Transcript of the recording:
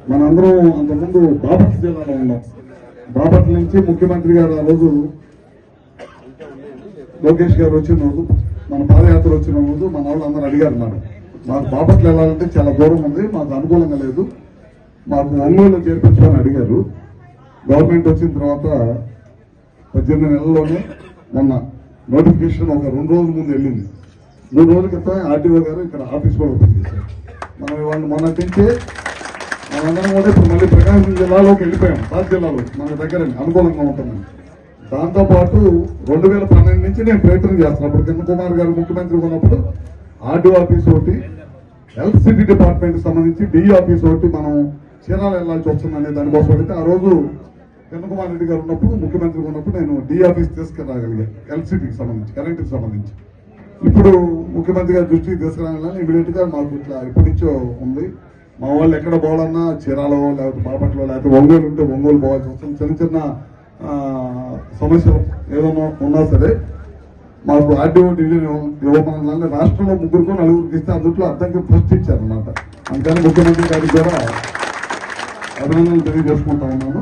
మనందరం అంతకుముందు బాపట్ల జిల్లాలో ఉన్నాం. బాపట్ల నుంచి ముఖ్యమంత్రి గారు ఆ రోజు లోకేష్ గారు వచ్చిన రోజు, మన పాదయాత్ర వచ్చిన రోజు మన వాళ్ళు అందరూ అడిగారు మాకు బాపట్ల వెళ్ళాలంటే చాలా దూరం ఉంది, మాకు అనుకూలంగా లేదు, మాకు ఒంగోలు చేర్పించమని అడిగారు. గవర్నమెంట్ వచ్చిన తర్వాత 18 నెలల్లోనే మొన్న నోటిఫికేషన్ ఒక 2 రోజుల ముందు వెళ్ళింది. 3 రోజుల క్రితం ఆర్టీఓ గారు ఇక్కడ ఆఫీస్ కూడా ఓపెన్ చేశారు. మనం ఇవాళ మొన్నటి నుంచే మనందరం కూడా ఇప్పుడు మళ్ళీ ప్రకాశం జిల్లాలోకి వెళ్ళిపోయాం. పాత జిల్లాలో మన దగ్గర అనుకూలంగా ఉంటుందని. దాంతోపాటు 2012 నుంచి నేను ప్రయత్నం చేస్తాను. అప్పుడు కిరణ్ కుమార్ గారు ముఖ్యమంత్రి ఉన్నప్పుడు ఆర్డీఓ ఆఫీస్ ఒకటి, ఎలక్ట్రిసిటీ డిపార్ట్మెంట్ సంబంధించి డిఈ ఆఫీస్ ఒకటి మనం చీరాల వెళ్లాల్సి వస్తుందనే దానికోసం అయితే ఆ రోజు కిరణ్ కుమార్ రెడ్డి గారు ఉన్నప్పుడు ముఖ్యమంత్రి ఉన్నప్పుడు నేను డిఈ ఆఫీస్ తీసుకురాగలిగాను, ఎలక్ట్రిసిటీకి సంబంధించి, కరెంటుకి సంబంధించి. ఇప్పుడు ముఖ్యమంత్రి గారి దృష్టికి తీసుకురాగానే ఇమీడియట్ గా మాకు ఇట్లా ఇప్పటి నుంచో ఉంది. మా వాళ్ళు ఎక్కడ పోవాలన్నా చీరాలో లేకపోతే బాపట్లో లేకపోతే ఒంగోలు ఉంటే ఒంగోలు పోవాల్సి వస్తుంది. చిన్న చిన్న సమస్యలు ఏదైనా ఉన్నా సరే మాకు ఆర్డీఓ డివిజన్ ఇవ్వమని రాష్ట్రంలో 3-4 ఇస్తే అందుట్లో అర్థంకి ఫస్ట్ ఇచ్చారనమాట. అందుకని ముఖ్యమంత్రి గారికి కూడా అభినందనలు తెలియజేసుకుంటా ఉన్నాను.